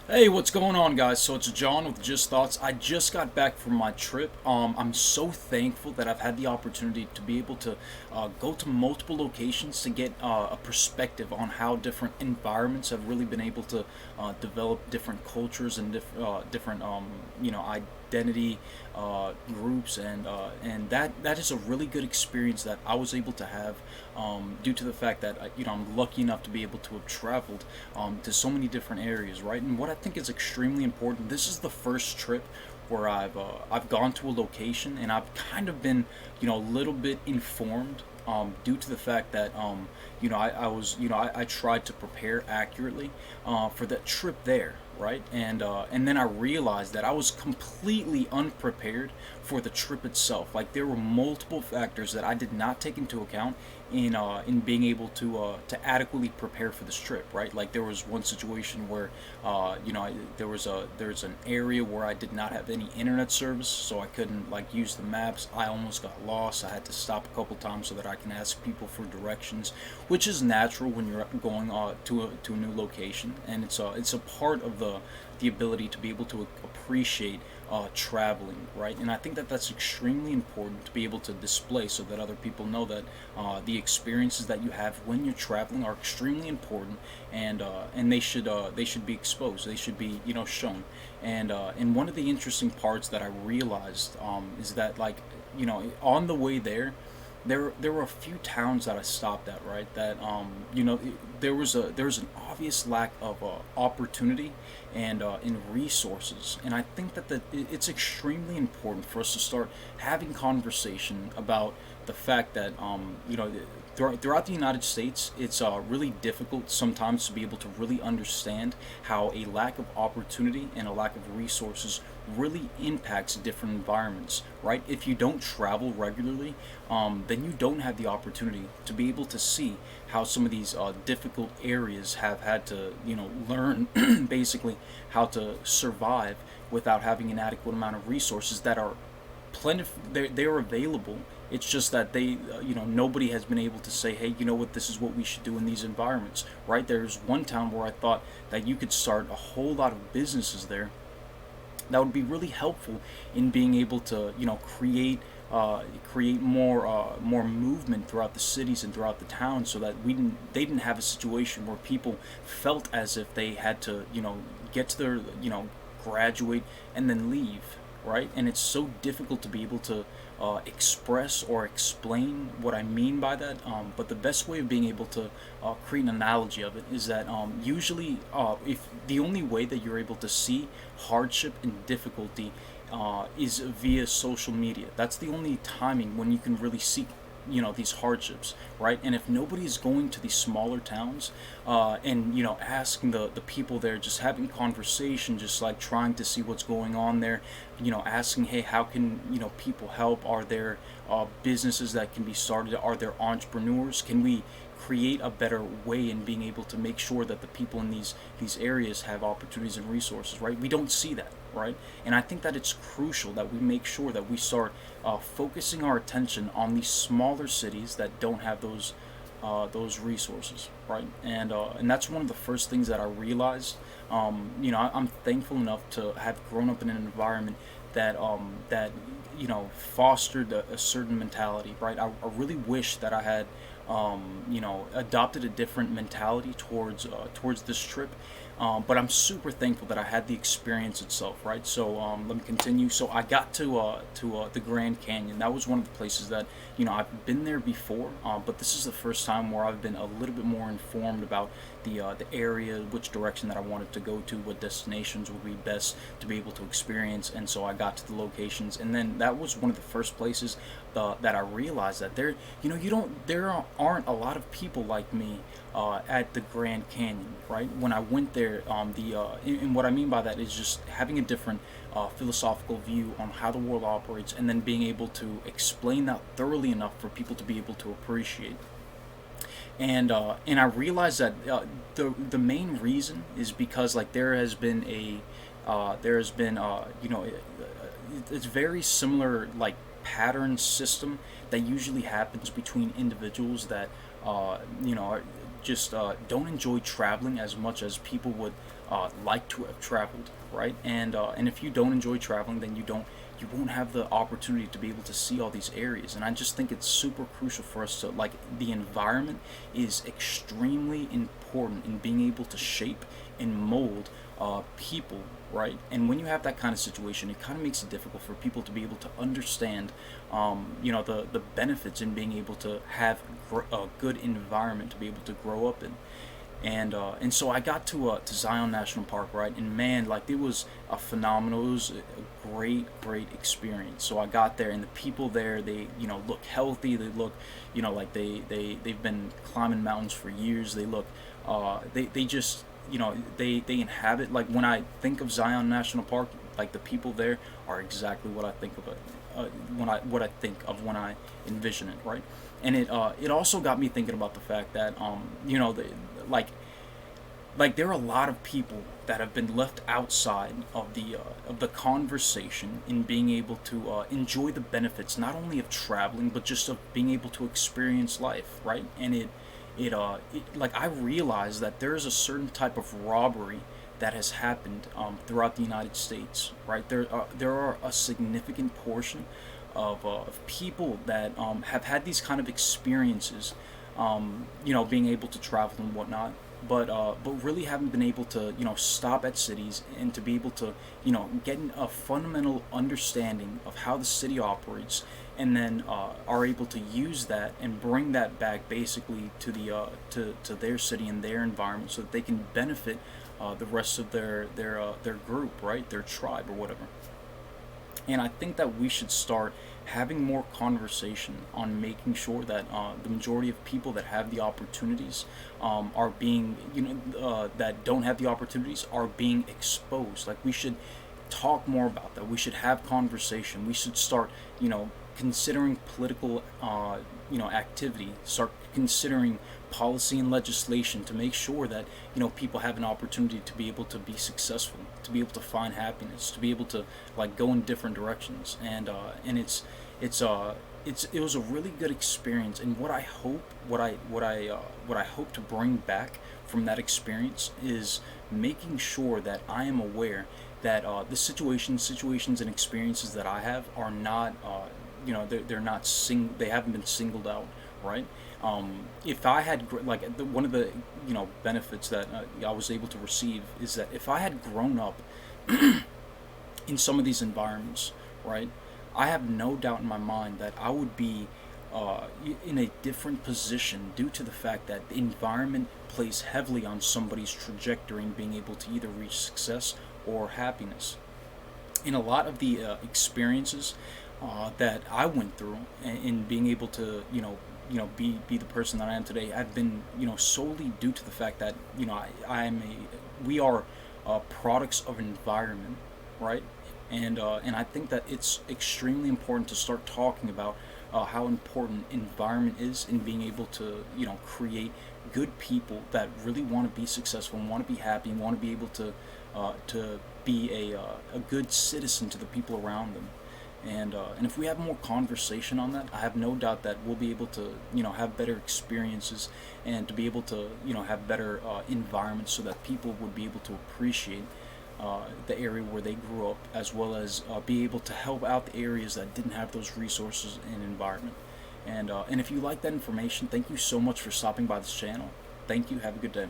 Hey, what's going on, guys? So it's John with Just Thoughts. I just got back from my trip. I'm so thankful that I've had the opportunity to be able to go to multiple locations to get a perspective on how different environments have really been able to develop different cultures and different, identity groups, and that is a really good experience that I was able to have due to the fact that I'm lucky enough to be able to have traveled to so many different areas, right? And what I think is extremely important. This is the first trip where I've gone to a location and I've kind of been a little bit informed due to the fact that I was I tried to prepare accurately for that trip there, right? And then I realized that I was completely unprepared for the trip itself. Like there were multiple factors that I did not take into account in being able to adequately prepare for this trip, right? Like there was one situation where there's an area where I did not have any internet service, so I couldn't like use the maps. I almost got lost. I had to stop a couple times so that I can ask people for directions, which is natural when you're going to a new location, and it's a part of the ability to be able to appreciate traveling, right? And I think that that's extremely important to be able to display so that other people know that the experiences that you have when you're traveling are extremely important, and they should be exposed. They should be shown. And one of the interesting parts that I realized is that like on the way there were a few towns that I stopped at, right? That there was an obvious lack of opportunity and in resources, and I think that it's extremely important for us to start having conversation about the fact that throughout the United States, it's really difficult sometimes to be able to really understand how a lack of opportunity and a lack of resources really impacts different environments, right? If you don't travel regularly, then you don't have the opportunity to be able to see how some of these difficult areas have had to, learn basically how to survive without having an adequate amount of resources that are they're available. It's just that nobody has been able to say, hey, you know what, this is what we should do in these environments, right? There's one town where I thought that you could start a whole lot of businesses there that would be really helpful in being able to create more movement throughout the cities and throughout the towns, so that they didn't have a situation where people felt as if they had to get to their graduate and then leave, right? And it's so difficult to be able to express or explain what I mean by that. But the best way of being able to create an analogy of it is that usually, if the only way that you're able to see hardship and difficulty is via social media, that's the only timing when you can really see these hardships, right? And if nobody's going to these smaller towns and asking the people there, just having conversation, just like trying to see what's going on there, asking, hey, how can people help? Are there businesses that can be started? Are there entrepreneurs? Can we create a better way in being able to make sure that the people in these areas have opportunities and resources, right? We don't see that, right? And I think that it's crucial that we make sure that we start focusing our attention on these smaller cities that don't have those resources, right? And that's one of the first things that I realized. I'm thankful enough to have grown up in an environment that fostered a certain mentality, right? I really wish that I had adopted a different mentality towards this trip. But I'm super thankful that I had the experience itself, right? So let me continue. So I got to the Grand Canyon. That was one of the places that I've been there before, but this is the first time where I've been a little bit more informed about the area, which direction that I wanted to go to, what destinations would be best to be able to experience, and so I got to the locations, and then that was one of the first places that I realized that there aren't a lot of people like me at the Grand Canyon, right? When I went there, and what I mean by that is just having a different philosophical view on how the world operates, and then being able to explain that thoroughly enough for people to be able to appreciate. And I realized that the main reason is because like there has been it's very similar like pattern system that usually happens between individuals that just don't enjoy traveling as much as people would like to have traveled, right? And if you don't enjoy traveling, then you won't have the opportunity to be able to see all these areas. And I just think it's super crucial for us to, like, the environment is extremely important in being able to shape and mold people, right? And when you have that kind of situation, it kind of makes it difficult for people to be able to understand, the benefits in being able to have a good environment to be able to grow up in. And so I got to Zion National Park, right? And man, like, it was a phenomenal, it was a great experience. So I got there, and the people there, they look healthy. They look, like they've been climbing mountains for years. They look, they just, they inhabit, like, when I think of Zion National Park, like, the people there are exactly what I think of it. What I think of when I envision it, right? And it also got me thinking about the fact that like there are a lot of people that have been left outside of the conversation in being able to enjoy the benefits not only of traveling but just of being able to experience life, right? And like, I realize that there is a certain type of robbery that has happened throughout the United States, right? There are a significant portion of people that have had these kind of experiences, being able to travel and whatnot, but really haven't been able to stop at cities and to be able to get a fundamental understanding of how the city operates, and then are able to use that and bring that back basically to to their city and their environment so that they can benefit the rest of their group, right, their tribe or whatever. And I think that we should start having more conversation on making sure that the majority of people that have the opportunities are being, that don't have the opportunities are being exposed. Like, we should talk more about that. We should have conversation. We should start, considering political, activity. Start considering policy and legislation to make sure that people have an opportunity to be able to be successful, to be able to find happiness, to be able to, like, go in different directions. And it was a really good experience. And what I hope to bring back from that experience is making sure that I am aware that the situations and experiences that I have are not they're not they haven't been singled out, right? If I had one of the benefits that I was able to receive is that if I had grown up in some of these environments, right, I have no doubt in my mind that I would be in a different position due to the fact that the environment plays heavily on somebody's trajectory in being able to either reach success or happiness. In a lot of the experiences that I went through in being able to be the person that I am today, I've been solely due to the fact that we are products of environment, right? And I think that it's extremely important to start talking about how important environment is in being able to create good people that really want to be successful and want to be happy and want to be able to be a good citizen to the people around them. And if we have more conversation on that, I have no doubt that we'll be able to have better experiences and to be able to have better environments so that people would be able to appreciate the area where they grew up, as well as be able to help out the areas that didn't have those resources and environment. And if you like that information, thank you so much for stopping by this channel. Thank you. Have a good day.